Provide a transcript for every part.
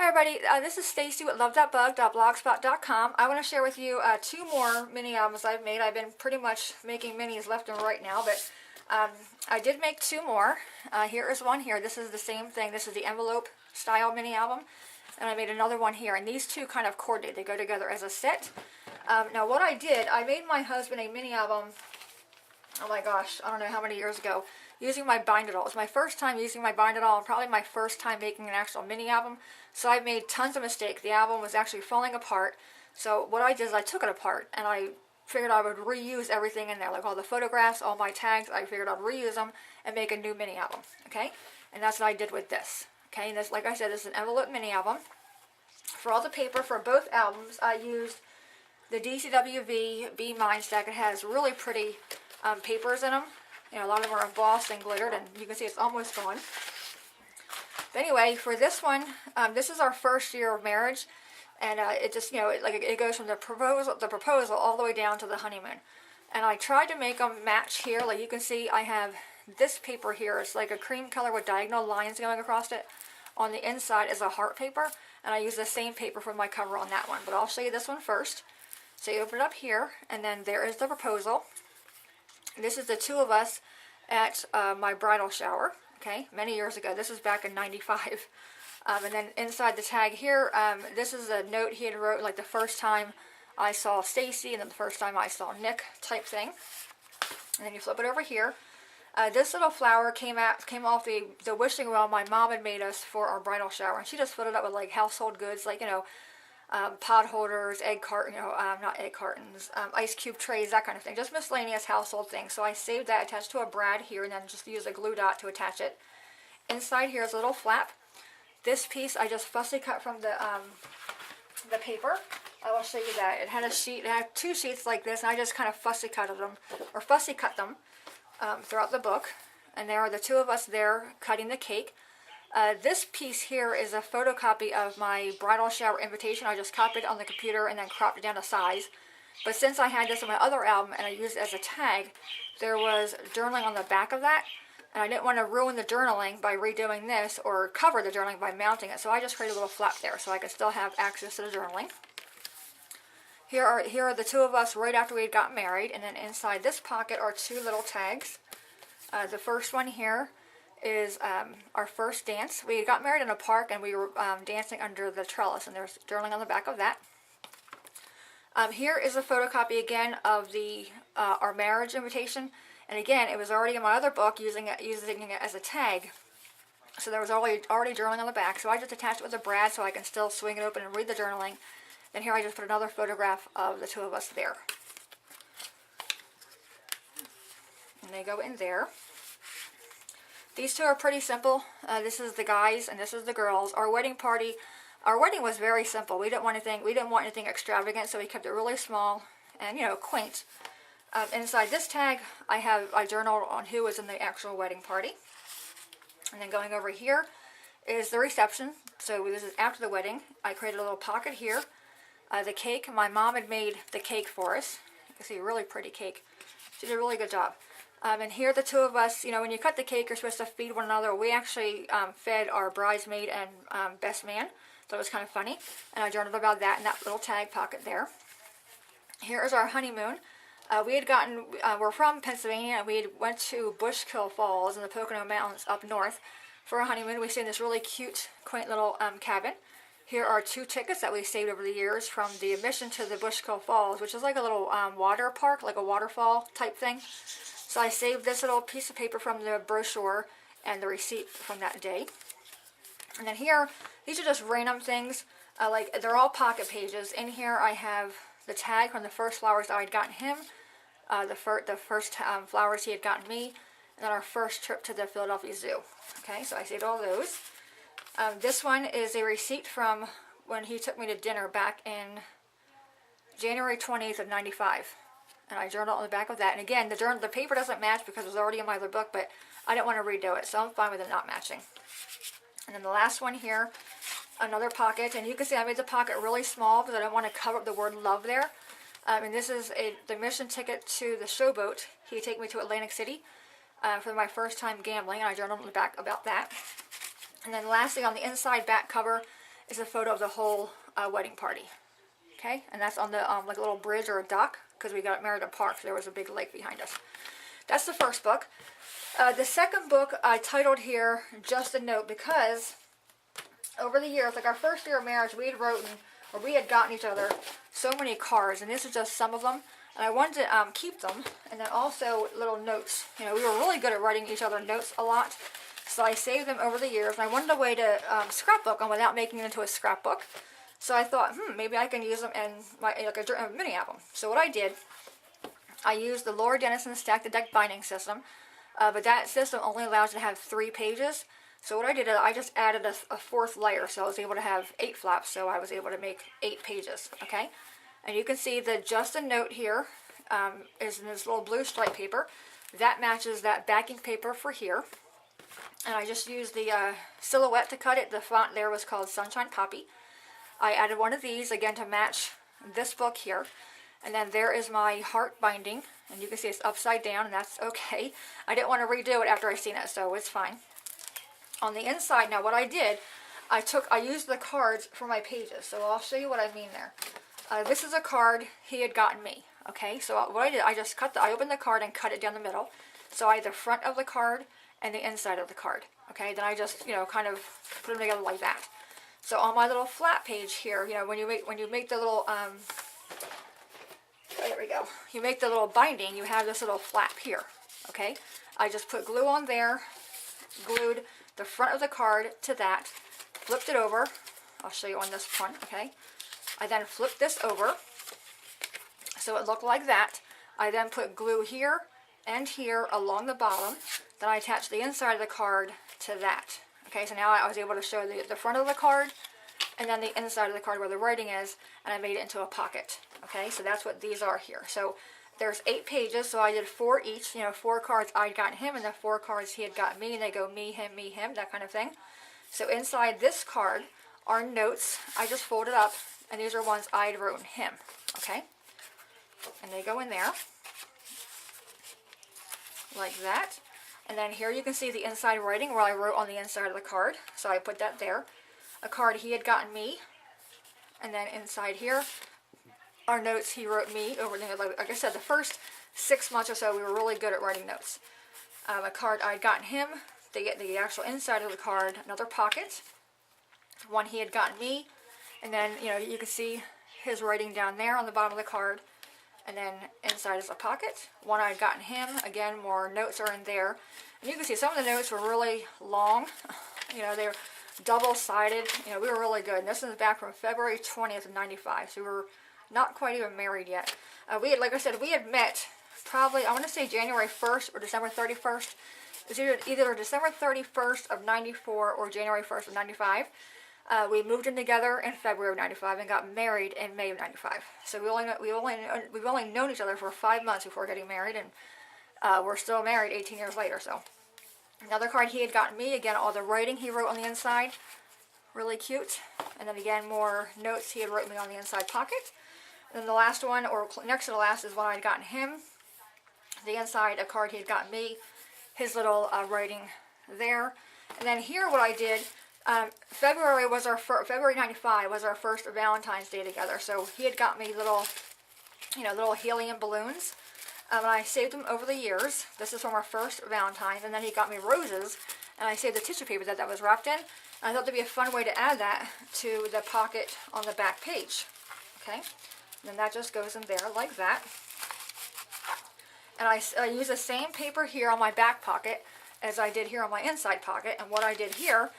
Hi everybody, this is Stacy with love.bug.blogspot.com. I want to share with you two more mini albums I've made. I've been pretty much making minis left and right now, but I did make two more. Here is one here. This is the same thing. This is the envelope style mini album. And I made another one here. And these two kind of coordinate. They go together as a set. Now what I did, I made my husband a mini album, oh my gosh, I don't know how many years ago, using my bind-it-all. It was my first time using my bind-it-all and probably my first time making an actual mini album. So I made tons of mistakes. The album was actually falling apart. So what I did is I took it apart and I figured I would reuse everything in there, like all the photographs, all my tags. I figured I'd reuse them and make a new mini album, okay? And that's what I did with this, okay? And this, like I said, this is an envelope mini album. For all the paper for both albums, I used the DCWV B Mind Stack. It has really pretty papers in them. You know, a lot of them are embossed and glittered, and you can see it's almost gone. But anyway, for this one, this is our first year of marriage, and it just, you know, it goes from the proposal all the way down to the honeymoon. And I tried to make them match here. Like you can see, I have this paper here. It's like a cream color with diagonal lines going across it. On the inside is a heart paper, and I use the same paper for my cover on that one. But I'll show you this one first. So you open it up here, and then there is the proposal. This is the two of us at my bridal shower, okay, many years ago. This is back in '95. And then inside the tag here, this is a note he had wrote, like the first time I saw Stacy and then the first time I saw Nick type thing. And then you flip it over here. This little flower came off the wishing well my mom had made us for our bridal shower. And she just filled it up with like household goods, like, you know, pot holders, not egg cartons, ice cube trays, that kind of thing. Just miscellaneous household things. So I saved that, attached to a brad here, and then just used a glue dot to attach it. Inside here is a little flap. This piece I just fussy cut from the paper. I will show you that. It had a sheet. It had two sheets like this, and I just kind of fussy cut them throughout the book. And there are the two of us there cutting the cake. This piece here is a photocopy of my bridal shower invitation. I just copied it on the computer and then cropped it down to size. But since I had this on my other album and I used it as a tag, there was journaling on the back of that. And I didn't want to ruin the journaling by redoing this or cover the journaling by mounting it. So I just created a little flap there so I could still have access to the journaling. Here are the two of us right after we had got married. And then inside this pocket are two little tags. The first one here is our first dance. We got married in a park and we were dancing under the trellis, and there's journaling on the back of that. Here is a photocopy again of the our marriage invitation, and again it was already in my other book using it as a tag, so there was already journaling on the back. So I just attached it with a brad so I can still swing it open and read the journaling. Then here I just put another photograph of the two of us there, and they go in there. These two are pretty simple. This is the guys and this is the girls. Our wedding was very simple. We didn't want anything extravagant, so we kept it really small and, you know, quaint. Inside this tag, I journaled on who was in the actual wedding party. And then going over here is the reception. So this is after the wedding. I created a little pocket here. The cake, my mom had made the cake for us. You can see a really pretty cake. She did a really good job. And here the two of us, you know, when you cut the cake, you're supposed to feed one another. We actually fed our bridesmaid and best man, so it was kind of funny. And I journaled about that in that little tag pocket there. Here is our honeymoon. We're from Pennsylvania, and we went to Bushkill Falls in the Pocono Mountains up north for a honeymoon. We stayed in this really cute, quaint little cabin. Here are two tickets that we saved over the years from the admission to the Bushkill Falls, which is like a little water park, like a waterfall type thing. So I saved this little piece of paper from the brochure and the receipt from that day. And then here, these are just random things. Like, they're all pocket pages. In here I have the tag from the first flowers that I'd gotten him, the first flowers he had gotten me, and then our first trip to the Philadelphia Zoo. Okay, so I saved all those. This one is a receipt from when he took me to dinner back in January 20th of '95. And I journaled on the back of that. And again, the paper doesn't match because it was already in my other book, but I didn't want to redo it, so I'm fine with it not matching. And then the last one here, another pocket. And you can see I made the pocket really small because I don't want to cover up the word love there. And this is the mission ticket to the showboat. He'd take me to Atlantic City for my first time gambling, and I journaled on the back about that. And then lastly, on the inside back cover is a photo of the whole wedding party. Okay, and that's on the like a little bridge or a dock, because we got married at a park, so there was a big lake behind us. That's the first book. The second book I titled here Just a Note, because over the years, like our first year of marriage, we had gotten each other so many cards, and this is just some of them. And I wanted to keep them, and then also little notes. You know, we were really good at writing each other notes a lot, so I saved them over the years. And I wanted a way to scrapbook them without making it into a scrapbook. So I thought, maybe I can use them in my a mini album. So what I did, I used the Laura Dennison Stack the Deck binding system, but that system only allows you to have 3 pages. So what I did is I just added a 4th layer, so I was able to have 8 flaps, so I was able to make 8 pages, okay? And you can see the Just a Note here is in this little blue stripe paper. That matches that backing paper for here. And I just used the silhouette to cut it. The font there was called Sunshine Poppy. I added one of these, again, to match this book here. And then there is my heart binding. And you can see it's upside down, and that's okay. I didn't want to redo it after I seen it, so it's fine. On the inside, now what I did, I used the cards for my pages. So I'll show you what I mean there. This is a card he had gotten me. Okay, so what I did, I opened the card and cut it down the middle. So I had the front of the card and the inside of the card. Okay, then I just, kind of put them together like that. So on my little flat page here, when you make the little, there we go. You make the little binding, you have this little flap here. Okay, I just put glue on there, glued the front of the card to that, flipped it over. I'll show you on this one, okay. I then flipped this over so it looked like that. I then put glue here and here along the bottom. Then I attached the inside of the card to that. Okay, so now I was able to show the front of the card and then the inside of the card where the writing is, and I made it into a pocket. Okay, so that's what these are here. So there's 8 pages, so I did 4 each, 4 cards I'd gotten him and the 4 cards he had gotten me, and they go me, him, that kind of thing. So inside this card are notes. I just folded up, and these are ones I'd written him, okay? And they go in there, like that. And then here you can see the inside writing where I wrote on the inside of the card. So I put that there. A card he had gotten me. And then inside here are notes he wrote me over, like I said, the first 6 months or so we were really good at writing notes. A card I'd gotten him, the actual inside of the card, another pocket. One he had gotten me. And then, you can see his writing down there on the bottom of the card. And then inside is a pocket. One I'd gotten him. Again, more notes are in there. And you can see some of the notes were really long. They were double-sided. We were really good. And this is back from February 20th of 95. So we were not quite even married yet. Like I said, we had met probably, I want to say January 1st or December 31st. It was either December 31st of 94 or January 1st of 95. We moved in together in February of 95 and got married in May of 95. So we've only known each other for 5 months before getting married, and we're still married 18 years later. So another card he had gotten me, again, all the writing he wrote on the inside, really cute. And then again, more notes he had wrote me on the inside pocket. And then the last one, or next to the last, is one I'd gotten him. The inside, a card he had gotten me, his little writing there. And then here what I did, February 95 was our first Valentine's Day together. So he had got me little helium balloons. And I saved them over the years. This is from our first Valentine's. And then he got me roses. And I saved the tissue paper that was wrapped in. And I thought that'd be a fun way to add that to the pocket on the back page. Okay. And then that just goes in there like that. And I use the same paper here on my back pocket as I did here on my inside pocket. And what I did here,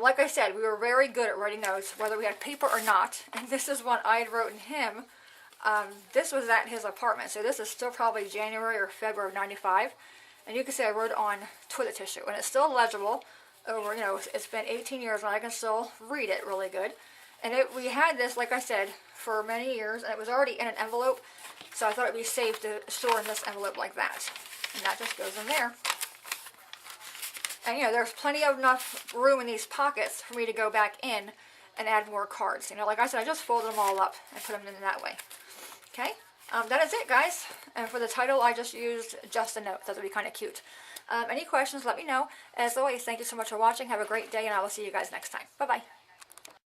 like I said, we were very good at writing notes, whether we had paper or not. And this is one I had written him. This was at his apartment, so this is still probably January or February of 95. And you can see I wrote it on toilet tissue, and it's still legible over, it's been 18 years, and I can still read it really good. And we had this, like I said, for many years, and it was already in an envelope, so I thought it'd be safe to store in this envelope like that. And that just goes in there. And, there's plenty of enough room in these pockets for me to go back in and add more cards. Like I said, I just folded them all up and put them in that way. Okay, that is it, guys. And for the title, I just used Just a Note. That would be kind of cute. Any questions, let me know. As always, thank you so much for watching. Have a great day, and I will see you guys next time. Bye-bye.